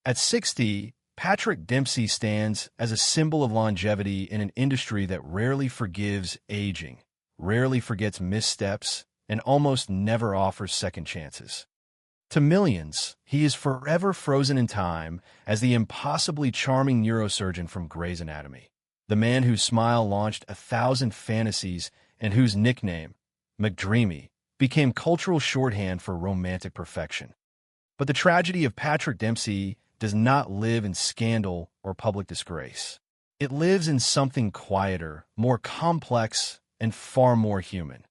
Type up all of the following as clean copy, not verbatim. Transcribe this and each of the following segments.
At 60, Patrick Dempsey stands as a symbol of longevity in an industry that rarely forgives aging, rarely forgets missteps, and almost never offers second chances. To millions, he is forever frozen in time as the impossibly charming neurosurgeon from Grey's Anatomy, the man whose smile launched 1,000 fantasies and whose nickname, McDreamy, became cultural shorthand for romantic perfection. But the tragedy of Patrick Dempsey does not live in scandal or public disgrace. It lives in something quieter, more complex, and far more human.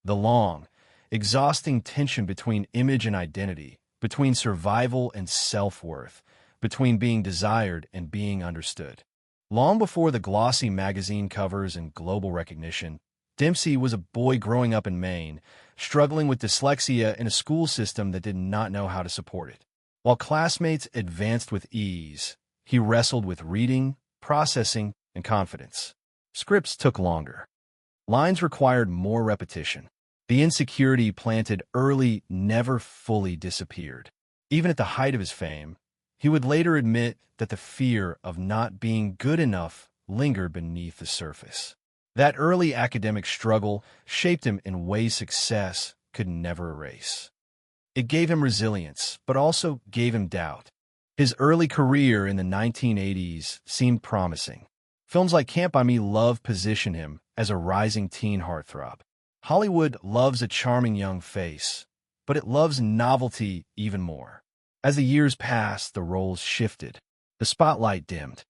The long, exhausting tension between image and identity, between survival and self-worth, between being desired and being understood. Long before the glossy magazine covers and global recognition, Dempsey was a boy growing up in Maine, struggling with dyslexia in a school system that did not know how to support it. While classmates advanced with ease, he wrestled with reading, processing, and confidence. Scripts took longer. Lines required more repetition. The insecurity planted early never fully disappeared. Even at the height of his fame, he would later admit that the fear of not being good enough lingered beneath the surface. That early academic struggle shaped him in ways success could never erase. It gave him resilience, but also gave him doubt. His early career in the 1980s seemed promising. Films like Can't Buy Me Love position him as a rising teen heartthrob. Hollywood loves a charming young face, but it loves novelty even more. As the years passed, the roles shifted. The spotlight dimmed.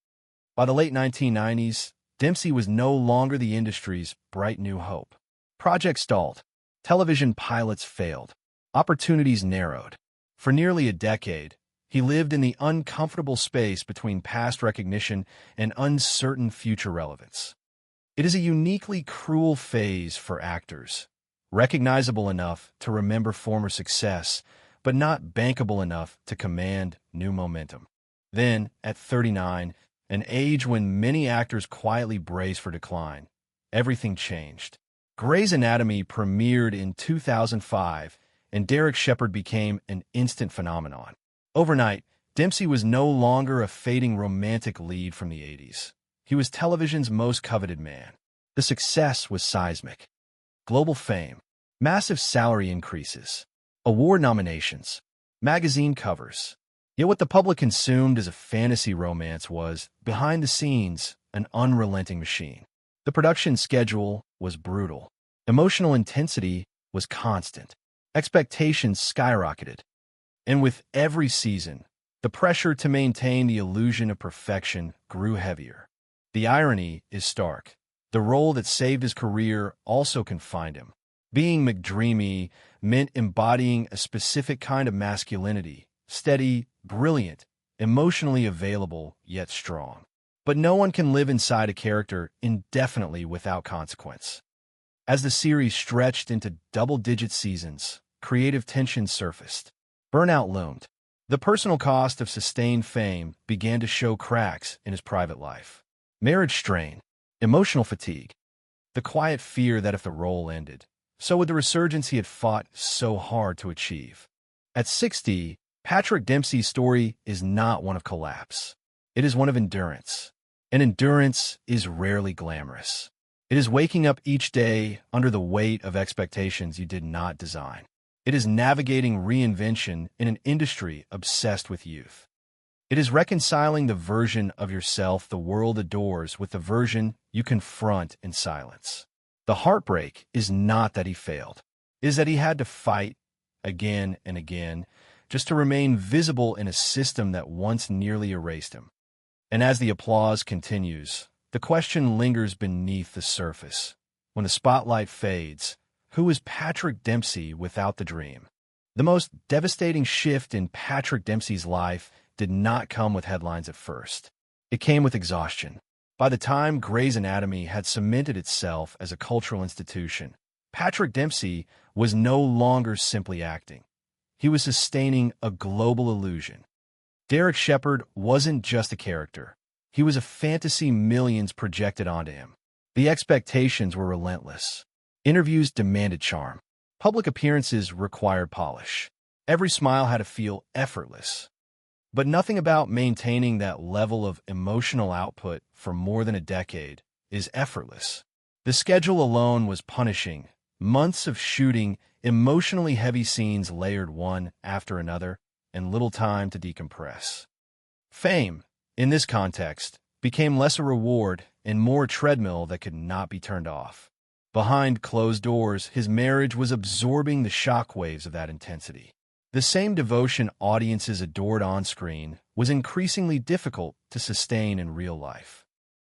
By the late 1990s, Dempsey was no longer the industry's bright new hope. Projects stalled. Television pilots failed. Opportunities narrowed. For nearly a decade, he lived in the uncomfortable space between past recognition and uncertain future relevance. It is a uniquely cruel phase for actors, recognizable enough to remember former success, but not bankable enough to command new momentum. Then, at 39, an age when many actors quietly brace for decline, everything changed. Grey's Anatomy premiered in 2005, and Derek Shepherd became an instant phenomenon. Overnight, Dempsey was no longer a fading romantic lead from the 80s. He was television's most coveted man. The success was seismic. Global fame, massive salary increases, award nominations, magazine covers. Yet what the public consumed as a fantasy romance was, behind the scenes, an unrelenting machine. The production schedule was brutal. Emotional intensity was constant. Expectations skyrocketed. And with every season, the pressure to maintain the illusion of perfection grew heavier. The irony is stark. The role that saved his career also confined him. Being McDreamy meant embodying a specific kind of masculinity, steady, brilliant, emotionally available, yet strong. But no one can live inside a character indefinitely without consequence. As the series stretched into double-digit seasons, creative tension surfaced. Burnout loomed. The personal cost of sustained fame began to show cracks in his private life. Marriage strain, emotional fatigue, the quiet fear that if the role ended, so would the resurgence he had fought so hard to achieve. At 60, Patrick Dempsey's story is not one of collapse. It is one of endurance. And endurance is rarely glamorous. It is waking up each day under the weight of expectations you did not design. It is navigating reinvention in an industry obsessed with youth. It is reconciling the version of yourself the world adores with the version you confront in silence. The heartbreak is not that he failed. It is that he had to fight again and again just to remain visible in a system that once nearly erased him. And as the applause continues, the question lingers beneath the surface. When the spotlight fades, who is Patrick Dempsey without the dream? The most devastating shift in Patrick Dempsey's life did not come with headlines at first. It came with exhaustion. By the time Grey's Anatomy had cemented itself as a cultural institution, Patrick Dempsey was no longer simply acting. He was sustaining a global illusion. Derek Shepherd wasn't just a character. He was a fantasy millions projected onto him. The expectations were relentless. Interviews demanded charm. Public appearances required polish. Every smile had to feel effortless. But nothing about maintaining that level of emotional output for more than a decade is effortless. The schedule alone was punishing. Months of shooting, emotionally heavy scenes layered one after another, and little time to decompress. Fame, in this context, became less a reward and more a treadmill that could not be turned off. Behind closed doors, his marriage was absorbing the shockwaves of that intensity. The same devotion audiences adored on screen was increasingly difficult to sustain in real life.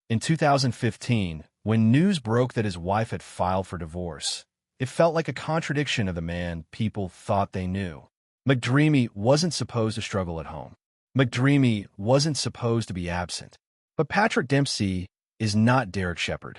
In 2015, when news broke that his wife had filed for divorce, it felt like a contradiction of the man people thought they knew. McDreamy wasn't supposed to struggle at home. McDreamy wasn't supposed to be absent. But Patrick Dempsey is not Derek Shepherd.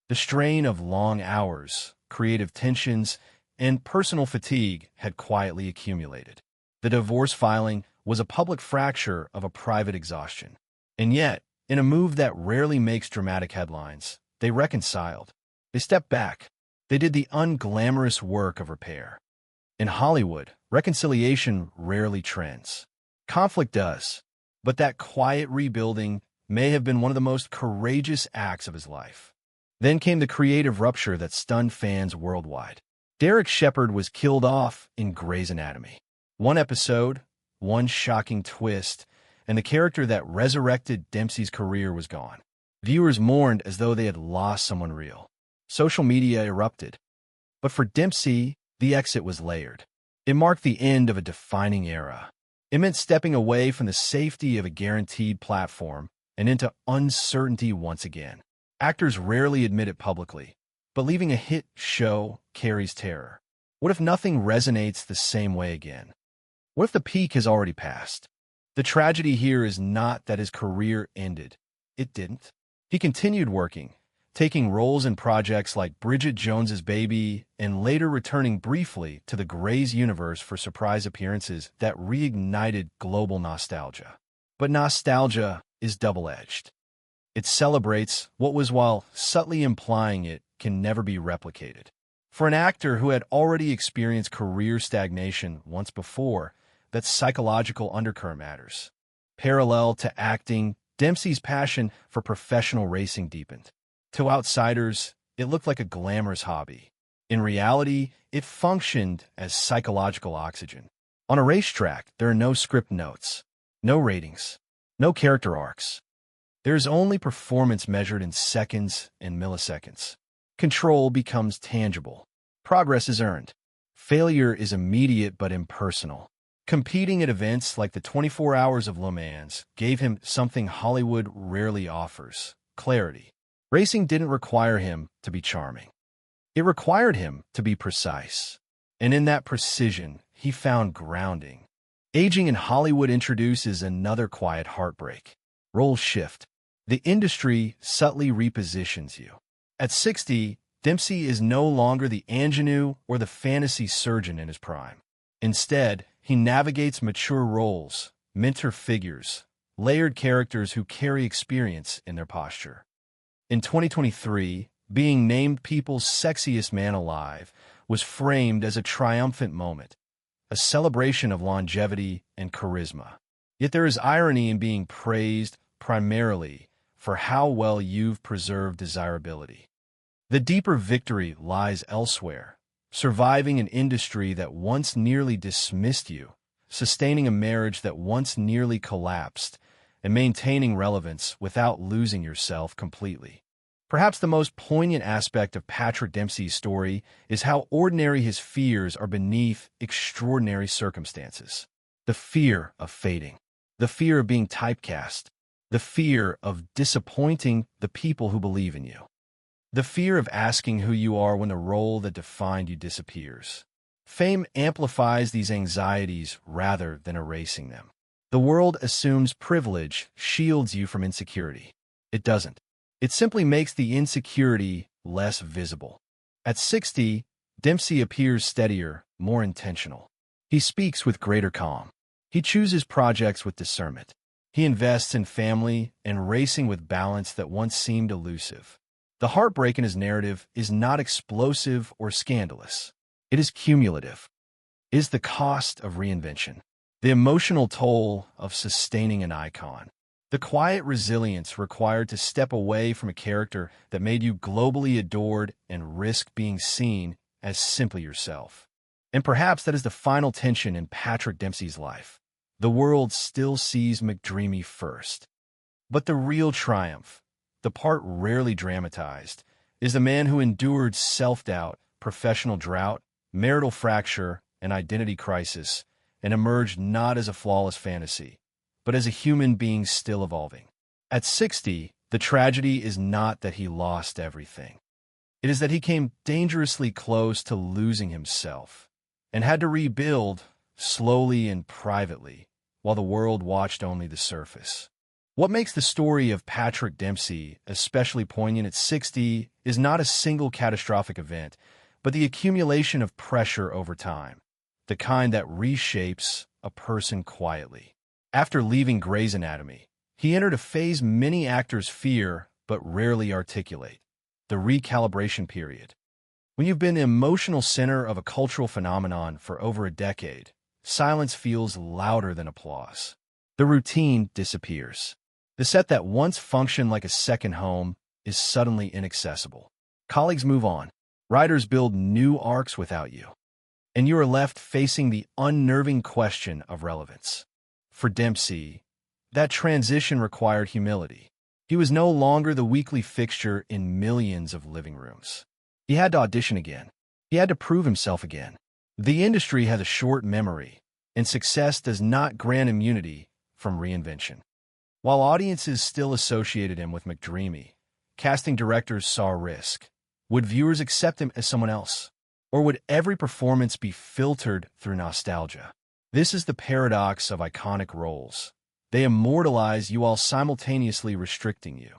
The strain of long hours, creative tensions, and personal fatigue had quietly accumulated. The divorce filing was a public fracture of a private exhaustion. And yet, in a move that rarely makes dramatic headlines, they reconciled. They stepped back. They did the unglamorous work of repair. In Hollywood, reconciliation rarely trends. Conflict does. But that quiet rebuilding may have been one of the most courageous acts of his life. Then came the creative rupture that stunned fans worldwide. Derek Shepherd was killed off in Grey's Anatomy. One episode, one shocking twist, and the character that resurrected Dempsey's career was gone. Viewers mourned as though they had lost someone real. Social media erupted. But for Dempsey, the exit was layered. It marked the end of a defining era. It meant stepping away from the safety of a guaranteed platform and into uncertainty once again. Actors rarely admit it publicly, but leaving a hit show carries terror. What if nothing resonates the same way again? What if the peak has already passed? The tragedy here is not that his career ended. It didn't. He continued working, taking roles in projects like Bridget Jones's Baby and later returning briefly to the Grey's universe for surprise appearances that reignited global nostalgia. But nostalgia is double-edged. It celebrates what was, while subtly implying it can never be replicated. For an actor who had already experienced career stagnation once before, that psychological undercurrent matters. Parallel to acting, Dempsey's passion for professional racing deepened. To outsiders, it looked like a glamorous hobby. In reality, it functioned as psychological oxygen. On a racetrack, there are no script notes, no ratings, no character arcs. There is only performance measured in seconds and milliseconds. Control becomes tangible. Progress is earned. Failure is immediate but impersonal. Competing at events like the 24 Hours of Le Mans gave him something Hollywood rarely offers: clarity. Racing didn't require him to be charming. It required him to be precise. And in that precision, he found grounding. Aging in Hollywood introduces another quiet heartbreak. Roles shift. The industry subtly repositions you. At 60, Dempsey is no longer the ingenue or the fantasy surgeon in his prime. Instead, he navigates mature roles, mentor figures, layered characters who carry experience in their posture. In 2023, being named People's Sexiest Man Alive was framed as a triumphant moment, a celebration of longevity and charisma. Yet there is irony in being praised primarily for how well you've preserved desirability. The deeper victory lies elsewhere, surviving an industry that once nearly dismissed you, sustaining a marriage that once nearly collapsed, and maintaining relevance without losing yourself completely. Perhaps the most poignant aspect of Patrick Dempsey's story is how ordinary his fears are beneath extraordinary circumstances. The fear of fading, the fear of being typecast, the fear of disappointing the people who believe in you, the fear of asking who you are when the role that defined you disappears. Fame amplifies these anxieties rather than erasing them. The world assumes privilege shields you from insecurity. It doesn't. It simply makes the insecurity less visible. At 60, Dempsey appears steadier, more intentional. He speaks with greater calm. He chooses projects with discernment. He invests in family and racing with balance that once seemed elusive. The heartbreak in his narrative is not explosive or scandalous. It is cumulative. It is the cost of reinvention. The emotional toll of sustaining an icon. The quiet resilience required to step away from a character that made you globally adored and risk being seen as simply yourself. And perhaps that is the final tension in Patrick Dempsey's life. The world still sees McDreamy first. But the real triumph, the part rarely dramatized, is the man who endured self-doubt, professional drought, marital fracture, and identity crisis, and emerged not as a flawless fantasy, but as a human being still evolving. At 60, the tragedy is not that he lost everything. It is that he came dangerously close to losing himself, and had to rebuild, slowly and privately, while the world watched only the surface. What makes the story of Patrick Dempsey especially poignant at 60 is not a single catastrophic event, but the accumulation of pressure over time, the kind that reshapes a person quietly. After leaving Grey's Anatomy, he entered a phase many actors fear but rarely articulate: the recalibration period. When you've been the emotional center of a cultural phenomenon for over a decade, silence feels louder than applause. The routine disappears. The set that once functioned like a second home is suddenly inaccessible. Colleagues move on. Writers build new arcs without you. And you are left facing the unnerving question of relevance. For Dempsey, that transition required humility. He was no longer the weekly fixture in millions of living rooms. He had to audition again. He had to prove himself again. The industry has a short memory, and success does not grant immunity from reinvention. While audiences still associated him with McDreamy, casting directors saw risk. Would viewers accept him as someone else? Or would every performance be filtered through nostalgia? This is the paradox of iconic roles. They immortalize you while simultaneously restricting you.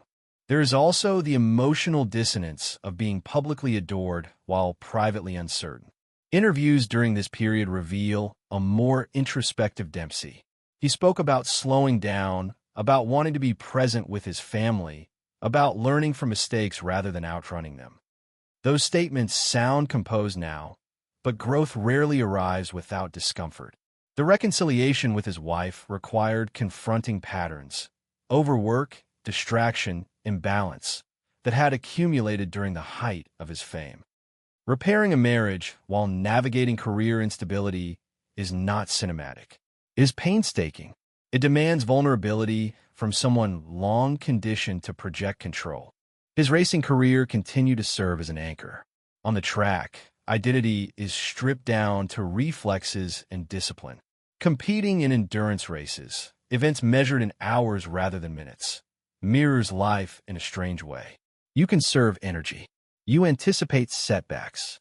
There is also the emotional dissonance of being publicly adored while privately uncertain. Interviews during this period reveal a more introspective Dempsey. He spoke about slowing down, about wanting to be present with his family, about learning from mistakes rather than outrunning them. Those statements sound composed now, but growth rarely arrives without discomfort. The reconciliation with his wife required confronting patterns, overwork, distraction, imbalance, that had accumulated during the height of his fame. Repairing a marriage while navigating career instability is not cinematic. It is painstaking. It demands vulnerability from someone long conditioned to project control. His racing career continued to serve as an anchor. On the track, identity is stripped down to reflexes and discipline. Competing in endurance races, events measured in hours rather than minutes, mirrors life in a strange way. You conserve energy. You anticipate setbacks.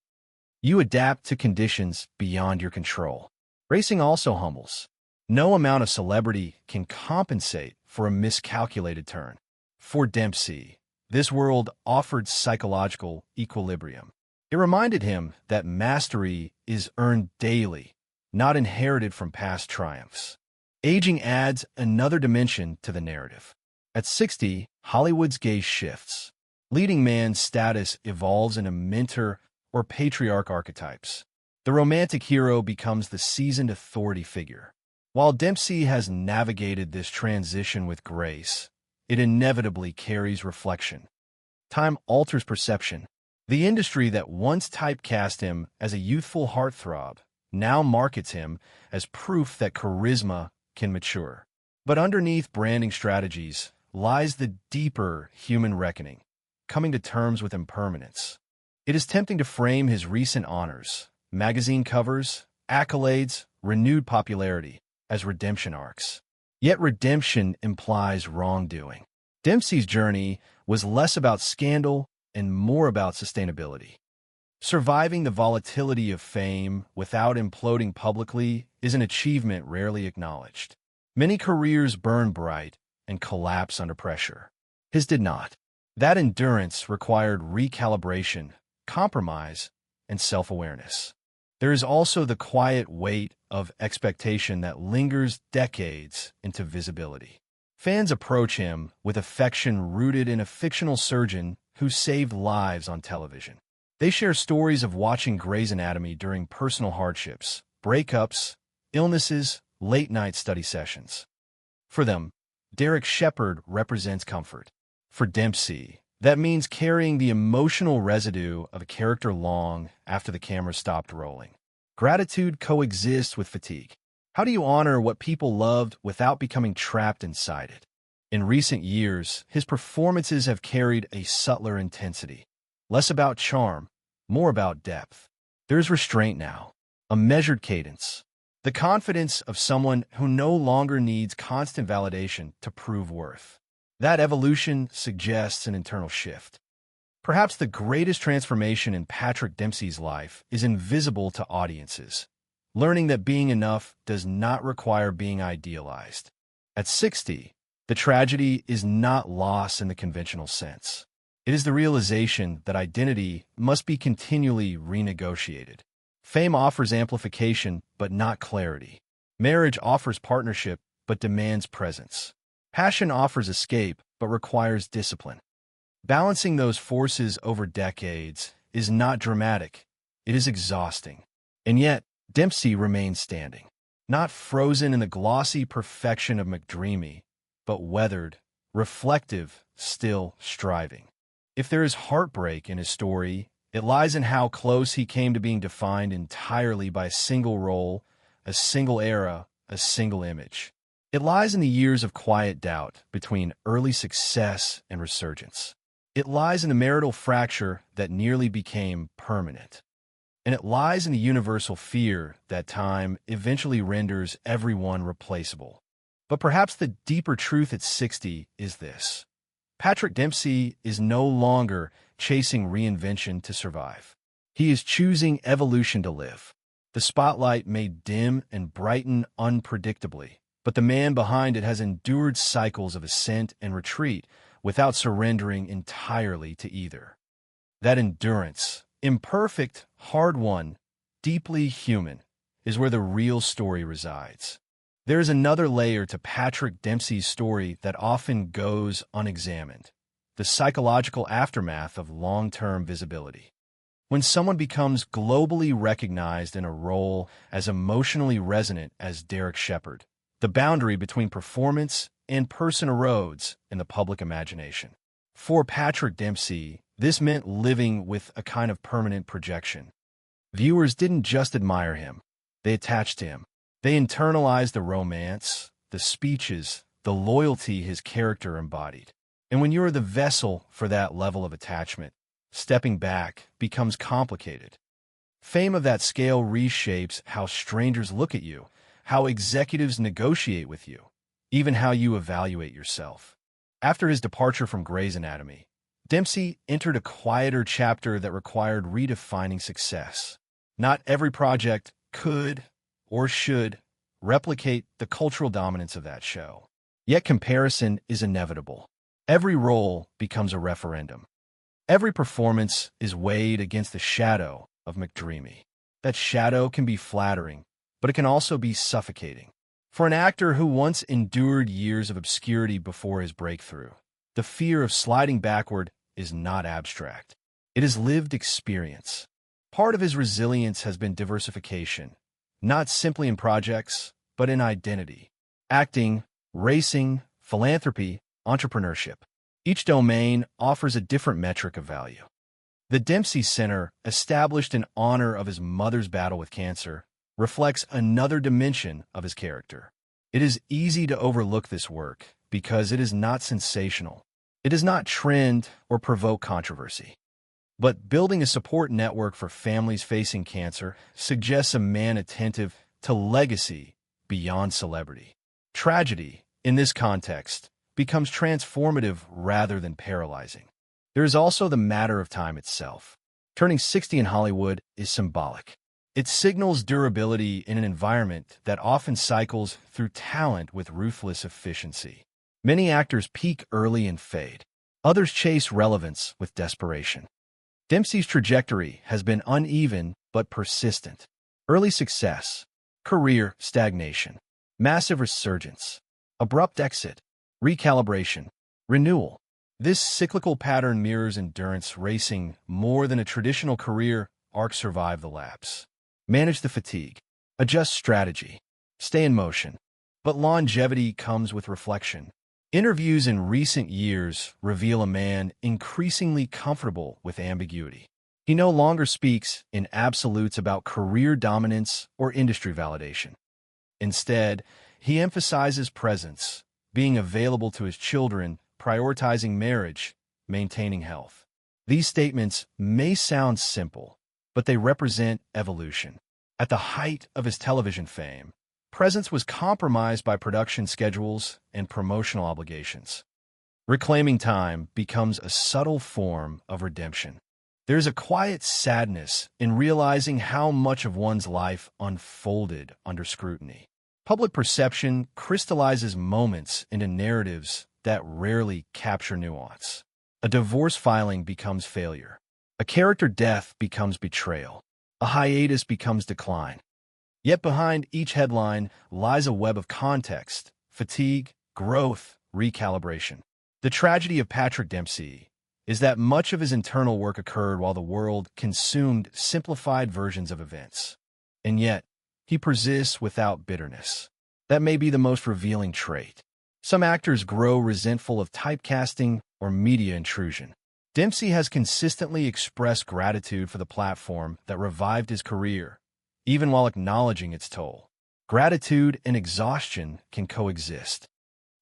You adapt to conditions beyond your control. Racing also humbles. No amount of celebrity can compensate for a miscalculated turn. For Dempsey, this world offered psychological equilibrium. It reminded him that mastery is earned daily, not inherited from past triumphs. Aging adds another dimension to the narrative. At 60, Hollywood's gaze shifts. Leading man's status evolves into mentor or patriarch archetypes. The romantic hero becomes the seasoned authority figure. While Dempsey has navigated this transition with grace, it inevitably carries reflection. Time alters perception. The industry that once typecast him as a youthful heartthrob now markets him as proof that charisma can mature. But underneath branding strategies lies the deeper human reckoning, coming to terms with impermanence. It is tempting to frame his recent honors, magazine covers, accolades, renewed popularity, as redemption arcs. Yet redemption implies wrongdoing. Dempsey's journey was less about scandal and more about sustainability. Surviving the volatility of fame without imploding publicly is an achievement rarely acknowledged. Many careers burn bright and collapse under pressure. His did not. That endurance required recalibration, compromise, and self-awareness. There is also the quiet weight of expectation that lingers decades into visibility. Fans approach him with affection rooted in a fictional surgeon who saved lives on television. They share stories of watching Grey's Anatomy during personal hardships, breakups, illnesses, late-night study sessions. For them, Derek Shepherd represents comfort. For Dempsey, that means carrying the emotional residue of a character long after the camera stopped rolling. Gratitude coexists with fatigue. How do you honor what people loved without becoming trapped inside it? In recent years, his performances have carried a subtler intensity. Less about charm, more about depth. There's restraint now, a measured cadence, the confidence of someone who no longer needs constant validation to prove worth. That evolution suggests an internal shift. Perhaps the greatest transformation in Patrick Dempsey's life is invisible to audiences, learning that being enough does not require being idealized. At 60, the tragedy is not loss in the conventional sense. It is the realization that identity must be continually renegotiated. Fame offers amplification, but not clarity. Marriage offers partnership, but demands presence. Passion offers escape, but requires discipline. Balancing those forces over decades is not dramatic. It is exhausting. And yet, Dempsey remains standing. Not frozen in the glossy perfection of McDreamy, but weathered, reflective, still striving. If there is heartbreak in his story, it lies in how close he came to being defined entirely by a single role, a single era, a single image. It lies in the years of quiet doubt between early success and resurgence. It lies in the marital fracture that nearly became permanent. And it lies in the universal fear that time eventually renders everyone replaceable. But perhaps the deeper truth at 60 is this. Patrick Dempsey is no longer chasing reinvention to survive. He is choosing evolution to live. The spotlight may dim and brighten unpredictably, but the man behind it has endured cycles of ascent and retreat without surrendering entirely to either. That endurance, imperfect, hard-won, deeply human, is where the real story resides. There is another layer to Patrick Dempsey's story that often goes unexamined: the psychological aftermath of long-term visibility. When someone becomes globally recognized in a role as emotionally resonant as Derek Shepherd, the boundary between performance and person erodes in the public imagination. For Patrick Dempsey, this meant living with a kind of permanent projection. Viewers didn't just admire him, they attached to him. They internalized the romance, the speeches, the loyalty his character embodied. And when you're the vessel for that level of attachment, stepping back becomes complicated. Fame of that scale reshapes how strangers look at you, how executives negotiate with you, even how you evaluate yourself. After his departure from Grey's Anatomy, Dempsey entered a quieter chapter that required redefining success. Not every project could or should replicate the cultural dominance of that show. Yet comparison is inevitable. Every role becomes a referendum. Every performance is weighed against the shadow of McDreamy. That shadow can be flattering, but it can also be suffocating. For an actor who once endured years of obscurity before his breakthrough, the fear of sliding backward is not abstract. It is lived experience. Part of his resilience has been diversification, not simply in projects, but in identity. Acting, racing, philanthropy, entrepreneurship. Each domain offers a different metric of value. The Dempsey Center, established in honor of his mother's battle with cancer, reflects another dimension of his character. It is easy to overlook this work because it is not sensational. It does not trend or provoke controversy. But building a support network for families facing cancer suggests a man attentive to legacy beyond celebrity. Tragedy, in this context, becomes transformative rather than paralyzing. There is also the matter of time itself. Turning 60 in Hollywood is symbolic. It signals durability in an environment that often cycles through talent with ruthless efficiency. Many actors peak early and fade. Others chase relevance with desperation. Dempsey's trajectory has been uneven but persistent. Early success, career stagnation, massive resurgence, abrupt exit, recalibration, renewal. This cyclical pattern mirrors endurance racing more than a traditional career arc. Survive the lapse. Manage the fatigue. Adjust strategy. stay in motion. But longevity comes with reflection. Interviews in recent years reveal a man increasingly comfortable with ambiguity. He no longer speaks in absolutes about career dominance or industry validation. Instead, he emphasizes presence, being available to his children, prioritizing marriage, maintaining health. These statements may sound simple, but they represent evolution. At the height of his television fame, presence was compromised by production schedules and promotional obligations. Reclaiming time becomes a subtle form of redemption. There's a quiet sadness in realizing how much of one's life unfolded under scrutiny. Public perception crystallizes moments into narratives that rarely capture nuance. A divorce filing becomes failure. A character death becomes betrayal. A hiatus becomes decline. Yet behind each headline lies a web of context, fatigue, growth, recalibration. The tragedy of Patrick Dempsey is that much of his internal work occurred while the world consumed simplified versions of events. And yet, he persists without bitterness. That may be the most revealing trait. Some actors grow resentful of typecasting or media intrusion. Dempsey has consistently expressed gratitude for the platform that revived his career, even while acknowledging its toll. Gratitude and exhaustion can coexist.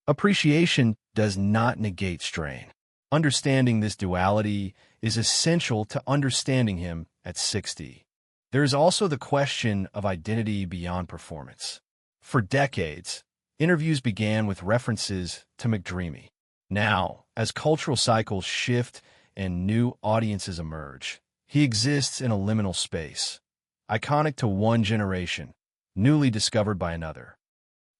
Appreciation does not negate strain. Understanding this duality is essential to understanding him at 60. There is also the question of identity beyond performance. For decades, interviews began with references to McDreamy. Now, as cultural cycles shift and new audiences emerge, he exists in a liminal space, iconic to one generation, newly discovered by another.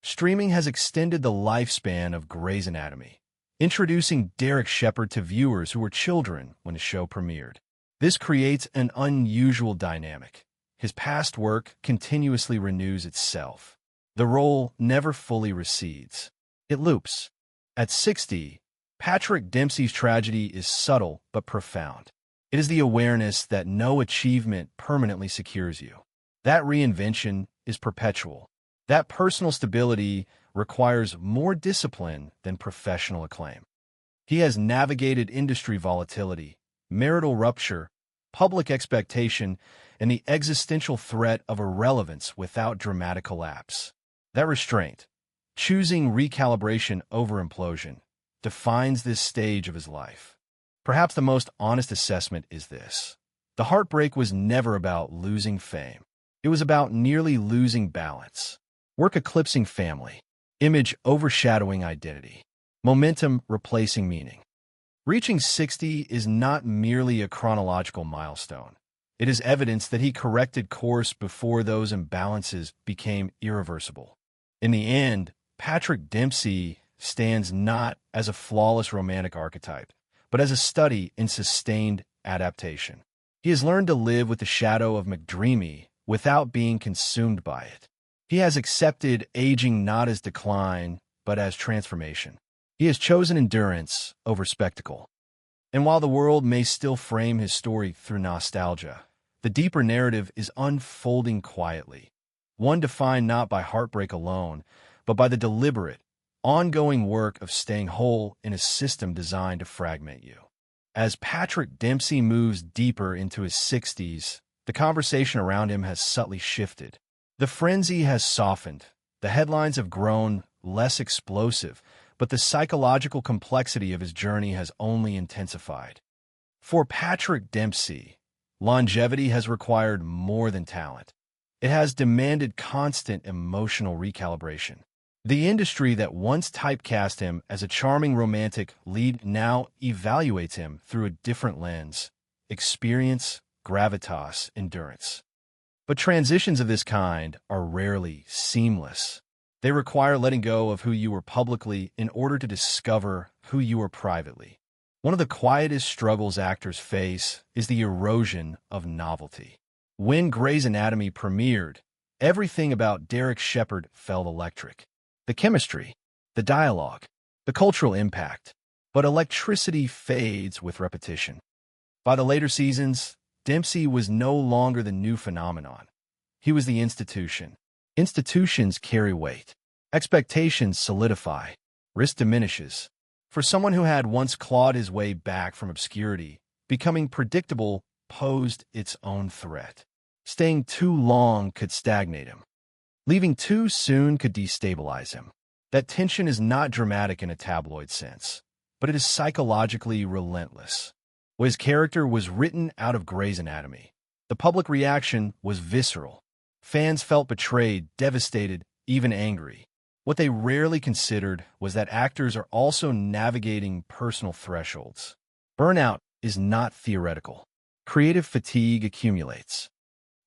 Streaming has extended the lifespan of Grey's Anatomy, introducing Derek Shepherd to viewers who were children when his show premiered. This creates an unusual dynamic. His past work continuously renews itself. The role never fully recedes. It loops. At 60, Patrick Dempsey's tragedy is subtle but profound. It is the awareness that no achievement permanently secures you. That reinvention is perpetual. That personal stability requires more discipline than professional acclaim. He has navigated industry volatility, marital rupture, public expectation, and the existential threat of irrelevance without dramatic collapse. That restraint, choosing recalibration over implosion, defines this stage of his life. Perhaps the most honest assessment is this: the heartbreak was never about losing fame. It was about nearly losing balance. Work eclipsing family. Image overshadowing identity. Momentum replacing meaning. Reaching 60 is not merely a chronological milestone. It is evidence that he corrected course before those imbalances became irreversible. In the end, Patrick Dempsey stands not as a flawless romantic archetype, but as a study in sustained adaptation. He has learned to live with the shadow of McDreamy without being consumed by it. He has accepted aging not as decline, but as transformation. He has chosen endurance over spectacle. And while the world may still frame his story through nostalgia, the deeper narrative is unfolding quietly, one defined not by heartbreak alone, but by the deliberate, ongoing work of staying whole in a system designed to fragment you. As Patrick Dempsey moves deeper into his 60s, the conversation around him has subtly shifted. The frenzy has softened. The headlines have grown less explosive, but the psychological complexity of his journey has only intensified. For Patrick Dempsey, longevity has required more than talent. It has demanded constant emotional recalibration. The industry that once typecast him as a charming romantic lead now evaluates him through a different lens: experience, gravitas, endurance. But transitions of this kind are rarely seamless. They require letting go of who you were publicly in order to discover who you are privately. One of the quietest struggles actors face is the erosion of novelty. When Grey's Anatomy premiered, everything about Derek Shepherd felt electric. The chemistry, the dialogue, the cultural impact. But electricity fades with repetition. By the later seasons, Dempsey was no longer the new phenomenon. He was the institution. Institutions carry weight. Expectations solidify. Risk diminishes. For someone who had once clawed his way back from obscurity, becoming predictable posed its own threat. Staying too long could stagnate him. Leaving too soon could destabilize him. That tension is not dramatic in a tabloid sense, but it is psychologically relentless. His character was written out of Grey's Anatomy. The public reaction was visceral. Fans felt betrayed, devastated, even angry. What they rarely considered was that actors are also navigating personal thresholds. Burnout is not theoretical. Creative fatigue accumulates.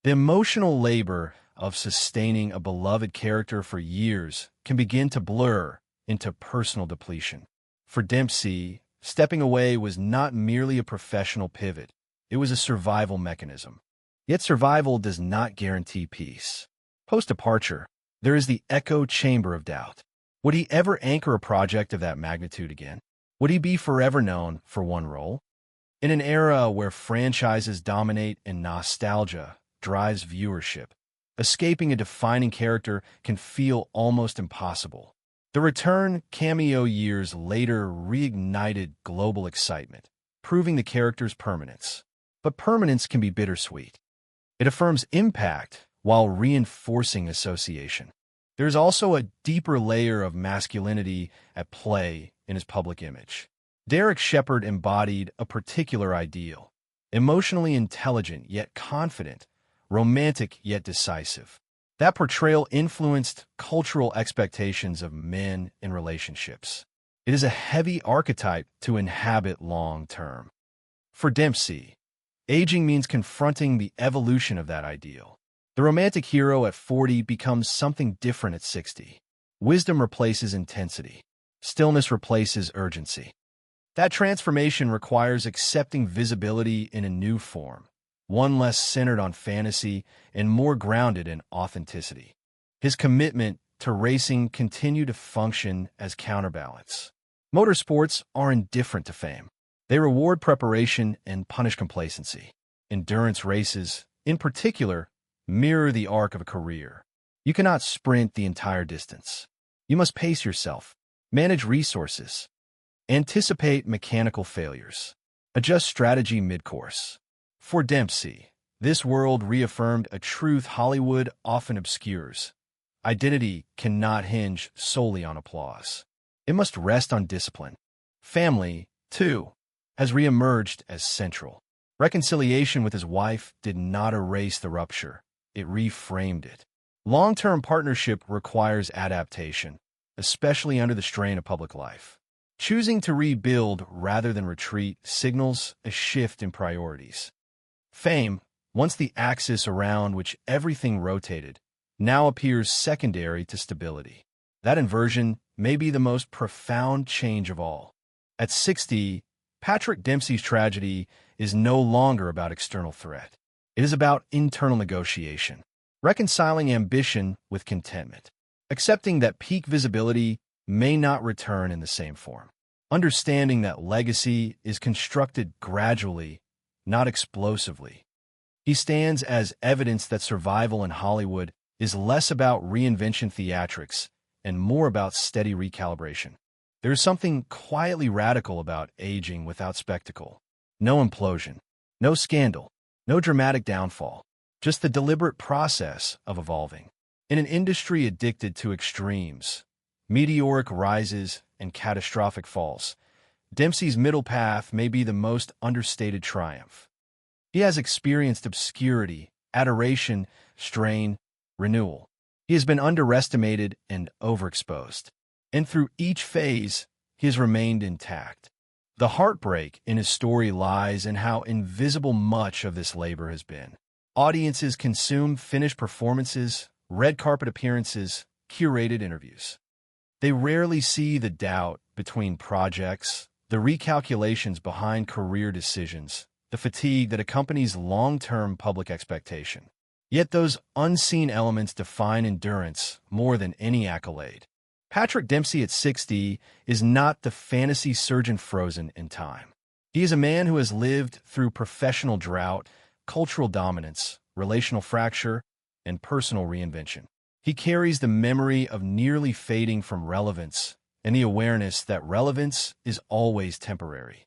The emotional labor of sustaining a beloved character for years can begin to blur into personal depletion. For Dempsey, stepping away was not merely a professional pivot, it was a survival mechanism. Yet survival does not guarantee peace. Post-departure, there is the echo chamber of doubt. Would he ever anchor a project of that magnitude again? Would he be forever known for one role? In an era where franchises dominate and nostalgia drives viewership, escaping a defining character can feel almost impossible. The return cameo years later reignited global excitement, proving the character's permanence. But permanence can be bittersweet. It affirms impact while reinforcing association. There's also a deeper layer of masculinity at play in his public image. Derek Shepherd embodied a particular ideal, emotionally intelligent yet confident, romantic yet decisive. That portrayal influenced cultural expectations of men in relationships. It is a heavy archetype to inhabit long-term. For Dempsey, aging means confronting the evolution of that ideal. The romantic hero at 40 becomes something different at 60. Wisdom replaces intensity. Stillness replaces urgency. That transformation requires accepting visibility in a new form, one less centered on fantasy and more grounded in authenticity. His commitment to racing continued to function as counterbalance. Motorsports are indifferent to fame. They reward preparation and punish complacency. Endurance races, in particular, mirror the arc of a career. You cannot sprint the entire distance. You must pace yourself, manage resources, anticipate mechanical failures, adjust strategy mid-course. For Dempsey, this world reaffirmed a truth Hollywood often obscures. Identity cannot hinge solely on applause. It must rest on discipline. Family, too, has reemerged as central. Reconciliation with his wife did not erase the rupture. It reframed it. Long-term partnership requires adaptation, especially under the strain of public life. Choosing to rebuild rather than retreat signals a shift in priorities. Fame, once the axis around which everything rotated, now appears secondary to stability. That inversion may be the most profound change of all. At 60, Patrick Dempsey's tragedy is no longer about external threat. It is about internal negotiation, reconciling ambition with contentment, accepting that peak visibility may not return in the same form, understanding that legacy is constructed gradually, not explosively. He stands as evidence that survival in Hollywood is less about reinvention theatrics and more about steady recalibration. There is something quietly radical about aging without spectacle. No implosion, no scandal, no dramatic downfall, just the deliberate process of evolving. In an industry addicted to extremes, meteoric rises and catastrophic falls, Dempsey's middle path may be the most understated triumph. He has experienced obscurity, adoration, strain, renewal. He has been underestimated and overexposed. And through each phase, he has remained intact. The heartbreak in his story lies in how invisible much of this labor has been. Audiences consume finished performances, red carpet appearances, curated interviews. They rarely see the doubt between projects, the recalculations behind career decisions, the fatigue that accompanies long-term public expectation. Yet those unseen elements define endurance more than any accolade. Patrick Dempsey at 60 is not the fantasy surgeon frozen in time. He is a man who has lived through professional drought, cultural dominance, relational fracture, and personal reinvention. He carries the memory of nearly fading from relevance and the awareness that relevance is always temporary.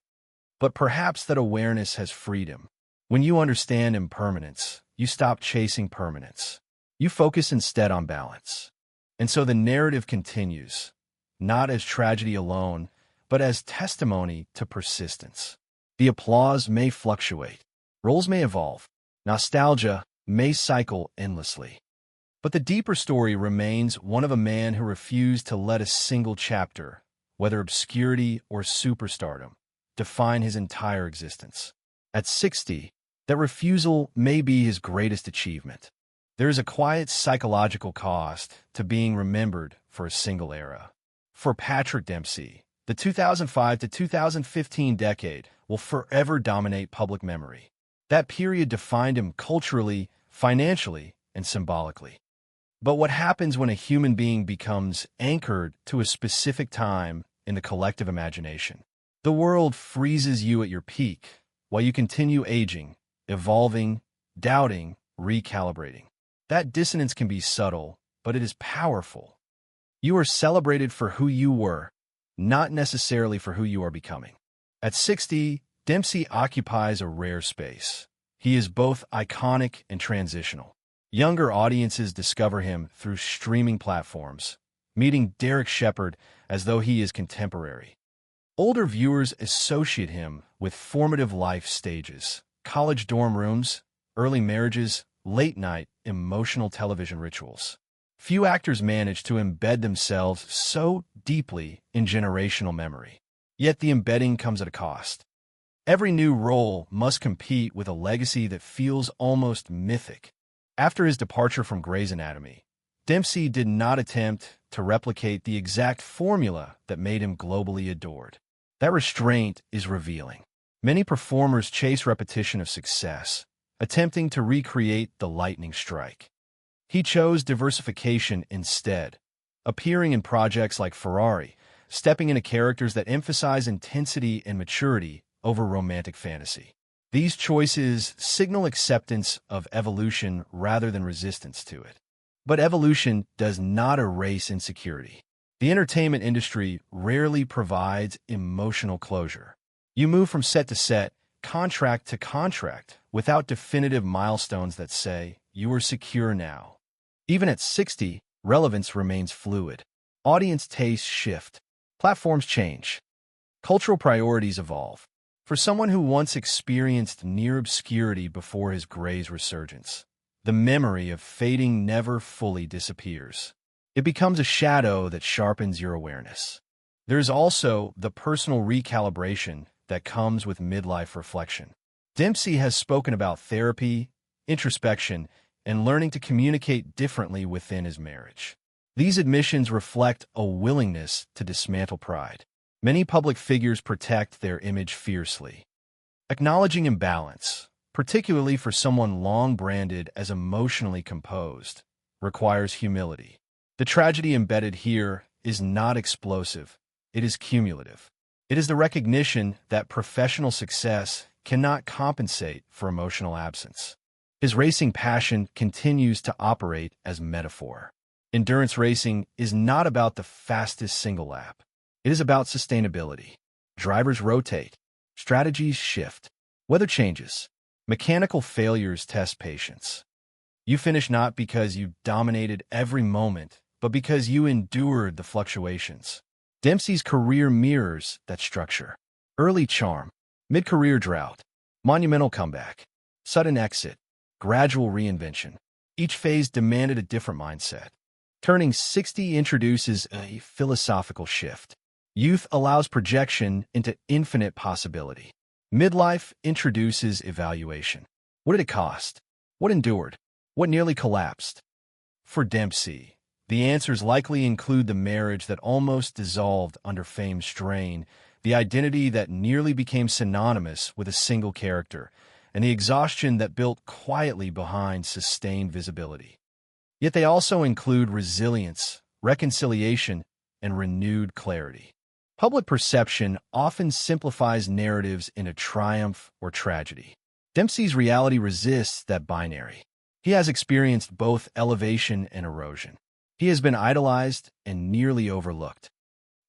But perhaps that awareness has freed him. When you understand impermanence, you stop chasing permanence. You focus instead on balance. And so the narrative continues, not as tragedy alone, but as testimony to persistence. The applause may fluctuate. Roles may evolve. Nostalgia may cycle endlessly. But the deeper story remains one of a man who refused to let a single chapter, whether obscurity or superstardom, define his entire existence. At 60, that refusal may be his greatest achievement. There is a quiet psychological cost to being remembered for a single era. For Patrick Dempsey, the 2005 to 2015 decade will forever dominate public memory. That period defined him culturally, financially, and symbolically. But what happens when a human being becomes anchored to a specific time in the collective imagination? The world freezes you at your peak while you continue aging, evolving, doubting, recalibrating. That dissonance can be subtle, but it is powerful. You are celebrated for who you were, not necessarily for who you are becoming. At 60, Dempsey occupies a rare space. He is both iconic and transitional. Younger audiences discover him through streaming platforms, meeting Derek Shepherd as though he is contemporary. Older viewers associate him with formative life stages, college dorm rooms, early marriages, late-night, emotional television rituals. Few actors manage to embed themselves so deeply in generational memory. Yet the embedding comes at a cost. Every new role must compete with a legacy that feels almost mythic. After his departure from Grey's Anatomy, Dempsey did not attempt to replicate the exact formula that made him globally adored. That restraint is revealing. Many performers chase repetition of success, attempting to recreate the lightning strike. He chose diversification instead, appearing in projects like Ferrari, stepping into characters that emphasize intensity and maturity over romantic fantasy. These choices signal acceptance of evolution rather than resistance to it. But evolution does not erase insecurity. The entertainment industry rarely provides emotional closure. You move from set to set, contract to contract, without definitive milestones that say, you are secure now. Even at 60, relevance remains fluid. Audience tastes shift. Platforms change. Cultural priorities evolve. For someone who once experienced near obscurity before his Grey's resurgence, the memory of fading never fully disappears. It becomes a shadow that sharpens your awareness. There's also the personal recalibration that comes with midlife reflection. Dempsey has spoken about therapy, introspection, and learning to communicate differently within his marriage. These admissions reflect a willingness to dismantle pride. Many public figures protect their image fiercely. Acknowledging imbalance, particularly for someone long branded as emotionally composed, requires humility. The tragedy embedded here is not explosive, it is cumulative. It is the recognition that professional success cannot compensate for emotional absence. His racing passion continues to operate as metaphor. Endurance racing is not about the fastest single lap. It is about sustainability. Drivers rotate. Strategies shift. Weather changes. Mechanical failures test patience. You finish not because you dominated every moment, but because you endured the fluctuations. Dempsey's career mirrors that structure. Early charm, mid-career drought, monumental comeback, sudden exit, gradual reinvention. Each phase demanded a different mindset. Turning 60 introduces a philosophical shift. Youth allows projection into infinite possibility. Midlife introduces evaluation. What did it cost? What endured? What nearly collapsed? For Dempsey, the answers likely include the marriage that almost dissolved under fame's strain, the identity that nearly became synonymous with a single character, and the exhaustion that built quietly behind sustained visibility. Yet they also include resilience, reconciliation, and renewed clarity. Public perception often simplifies narratives into triumph or tragedy. Dempsey's reality resists that binary. He has experienced both elevation and erosion. He has been idolized and nearly overlooked.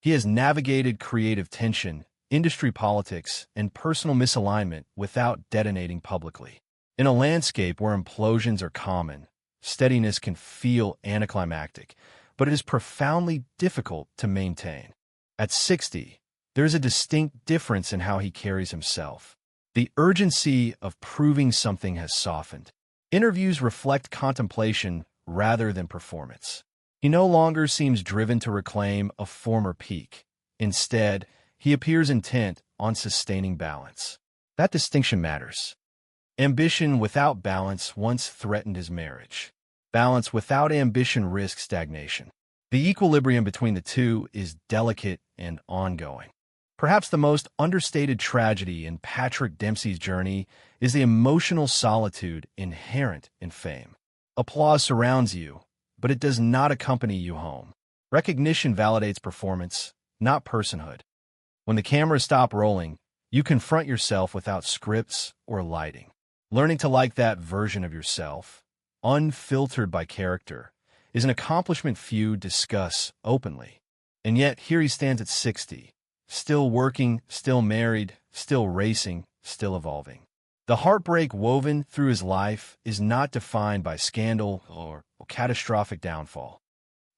He has navigated creative tension, industry politics, and personal misalignment without detonating publicly. In a landscape where implosions are common, steadiness can feel anticlimactic, but it is profoundly difficult to maintain. At 60, there is a distinct difference in how he carries himself. The urgency of proving something has softened. Interviews reflect contemplation rather than performance. He no longer seems driven to reclaim a former peak. Instead, he appears intent on sustaining balance. That distinction matters. Ambition without balance once threatened his marriage. Balance without ambition risks stagnation. The equilibrium between the two is delicate and ongoing. Perhaps the most understated tragedy in Patrick Dempsey's journey is the emotional solitude inherent in fame. Applause surrounds you, but it does not accompany you home. Recognition validates performance, not personhood. When the cameras stop rolling, you confront yourself without scripts or lighting. Learning to like that version of yourself, unfiltered by character, is an accomplishment few discuss openly. And yet, here he stands at 60, still working, still married, still racing, still evolving. The heartbreak woven through his life is not defined by scandal or catastrophic downfall.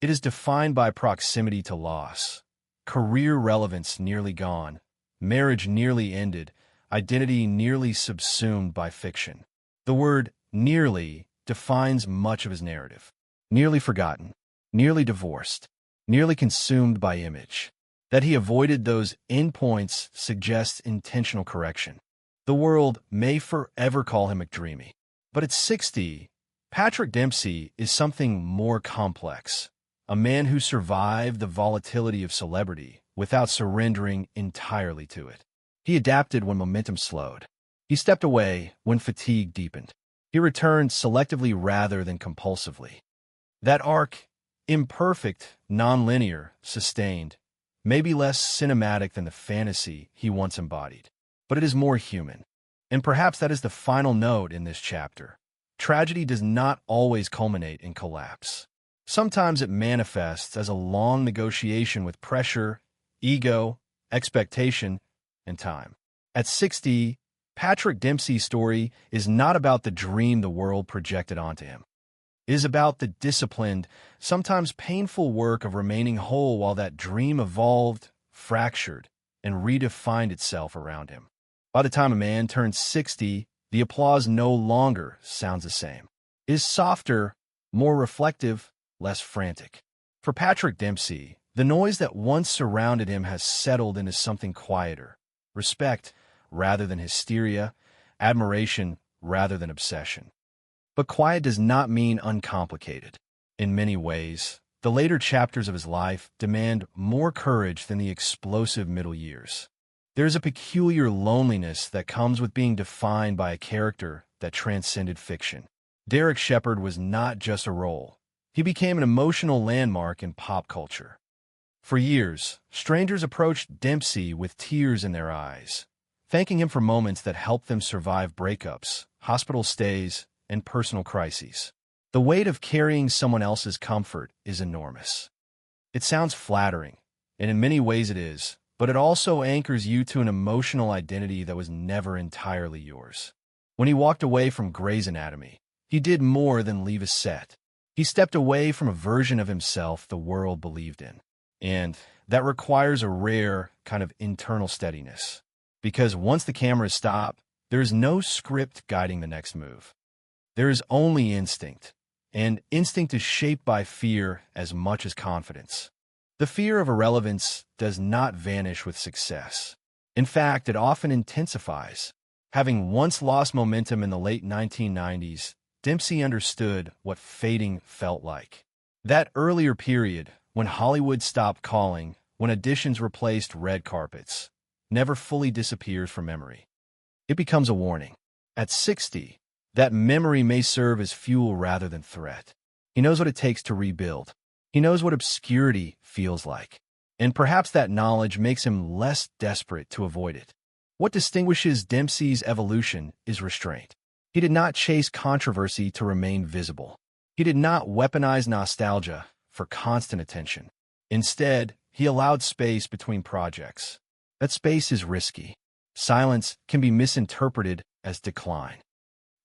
It is defined by proximity to loss, career relevance nearly gone, marriage nearly ended, identity nearly subsumed by fiction. The word nearly defines much of his narrative. Nearly forgotten, nearly divorced, nearly consumed by image. That he avoided those endpoints suggests intentional correction. The world may forever call him McDreamy. But at 60, Patrick Dempsey is something more complex. A man who survived the volatility of celebrity without surrendering entirely to it. He adapted when momentum slowed. He stepped away when fatigue deepened. He returned selectively rather than compulsively. That arc, imperfect, nonlinear, sustained, may be less cinematic than the fantasy he once embodied, but it is more human. And perhaps that is the final note in this chapter. Tragedy does not always culminate in collapse. Sometimes it manifests as a long negotiation with pressure, ego, expectation, and time. At 60, Patrick Dempsey's story is not about the dream the world projected onto him. It is about the disciplined, sometimes painful work of remaining whole while that dream evolved, fractured, and redefined itself around him. By the time a man turns 60, the applause no longer sounds the same. It is softer, more reflective, less frantic. For Patrick Dempsey, the noise that once surrounded him has settled into something quieter. Respect rather than hysteria, admiration rather than obsession. But quiet does not mean uncomplicated. In many ways, the later chapters of his life demand more courage than the explosive middle years. There is a peculiar loneliness that comes with being defined by a character that transcended fiction. Derek Shepherd was not just a role. He became an emotional landmark in pop culture. For years, strangers approached Dempsey with tears in their eyes, thanking him for moments that helped them survive breakups, hospital stays, and personal crises. The weight of carrying someone else's comfort is enormous. It sounds flattering, and in many ways it is, but it also anchors you to an emotional identity that was never entirely yours. When he walked away from Grey's Anatomy, he did more than leave a set. He stepped away from a version of himself the world believed in. And that requires a rare kind of internal steadiness. Because once the cameras stop, there's no script guiding the next move. There is only instinct, and instinct is shaped by fear as much as confidence. The fear of irrelevance does not vanish with success. In fact, it often intensifies. Having once lost momentum in the late 1990s, Dempsey understood what fading felt like. That earlier period, when Hollywood stopped calling, when auditions replaced red carpets, never fully disappears from memory. It becomes a warning. At 60, that memory may serve as fuel rather than threat. He knows what it takes to rebuild. He knows what obscurity feels like. And perhaps that knowledge makes him less desperate to avoid it. What distinguishes Dempsey's evolution is restraint. He did not chase controversy to remain visible. He did not weaponize nostalgia, for constant attention. Instead, he allowed space between projects. That space is risky. Silence can be misinterpreted as decline,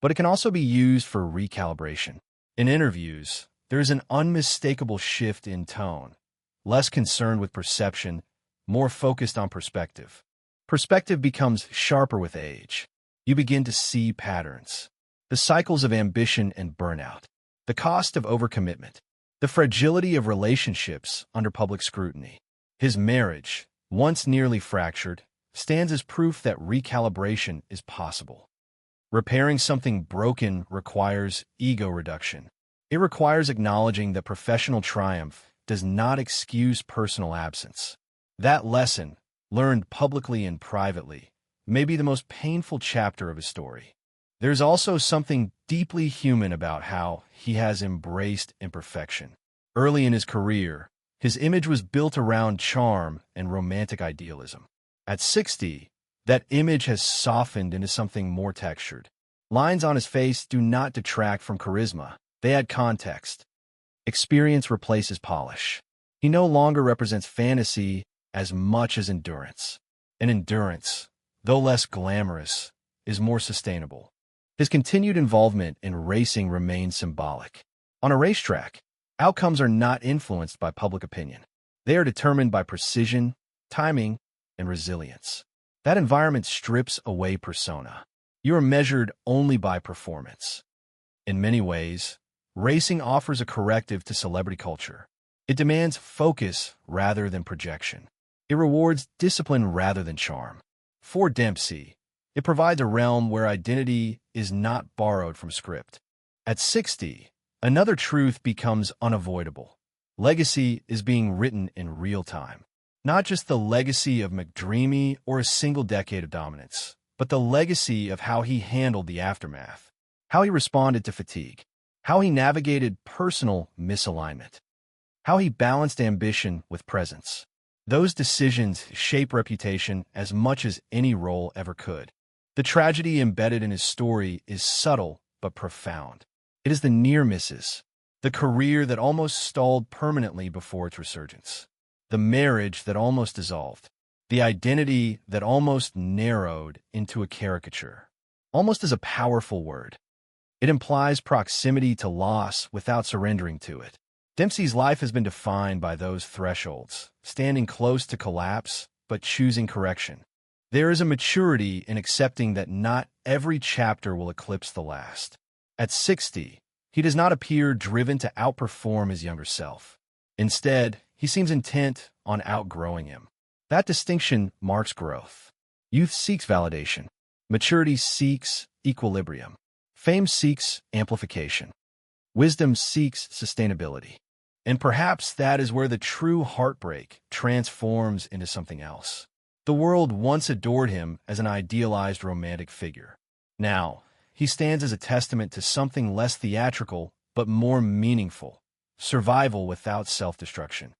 but it can also be used for recalibration. In interviews, there is an unmistakable shift in tone, less concerned with perception, more focused on perspective. Perspective becomes sharper with age. You begin to see patterns, the cycles of ambition and burnout, the cost of overcommitment, the fragility of relationships under public scrutiny. His marriage, once nearly fractured, stands as proof that recalibration is possible. Repairing something broken requires ego reduction. It requires acknowledging that professional triumph does not excuse personal absence. That lesson, learned publicly and privately, may be the most painful chapter of his story. There's also something deeply human about how he has embraced imperfection. Early in his career, his image was built around charm and romantic idealism. At 60, that image has softened into something more textured. Lines on his face do not detract from charisma. They add context. Experience replaces polish. He no longer represents fantasy as much as endurance. And endurance, though less glamorous, is more sustainable. His continued involvement in racing remains symbolic. On a racetrack, outcomes are not influenced by public opinion. They are determined by precision, timing, and resilience. That environment strips away persona. You are measured only by performance. In many ways, racing offers a corrective to celebrity culture. It demands focus rather than projection. It rewards discipline rather than charm. For Dempsey, it provides a realm where identity is not borrowed from script. At 60, another truth becomes unavoidable. Legacy is being written in real time. Not just the legacy of McDreamy or a single decade of dominance, but the legacy of how he handled the aftermath, how he responded to fatigue, how he navigated personal misalignment, how he balanced ambition with presence. Those decisions shape reputation as much as any role ever could. The tragedy embedded in his story is subtle but profound. It is the near misses, the career that almost stalled permanently before its resurgence, the marriage that almost dissolved, the identity that almost narrowed into a caricature. Almost is a powerful word. It implies proximity to loss without surrendering to it. Dempsey's life has been defined by those thresholds, standing close to collapse, but choosing correction. There is a maturity in accepting that not every chapter will eclipse the last. At 60, he does not appear driven to outperform his younger self. Instead, he seems intent on outgrowing him. That distinction marks growth. Youth seeks validation. Maturity seeks equilibrium. Fame seeks amplification. Wisdom seeks sustainability. And perhaps that is where the true heartbreak transforms into something else. The world once adored him as an idealized romantic figure. Now, he stands as a testament to something less theatrical but more meaningful: survival without self-destruction.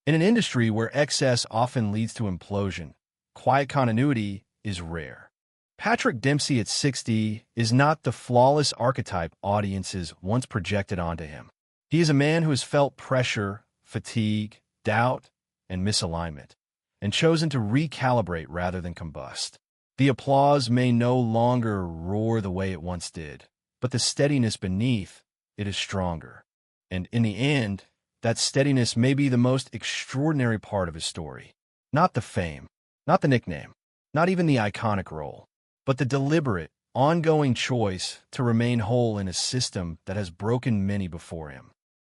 In an industry where excess often leads to implosion, quiet continuity is rare. Patrick Dempsey at 60 is not the flawless archetype audiences once projected onto him. He is a man who has felt pressure, fatigue, doubt, and misalignment, and chosen to recalibrate rather than combust. The applause may no longer roar the way it once did, but the steadiness beneath it is stronger. And in the end, that steadiness may be the most extraordinary part of his story. Not the fame, not the nickname, not even the iconic role, but the deliberate, ongoing choice to remain whole in a system that has broken many before him.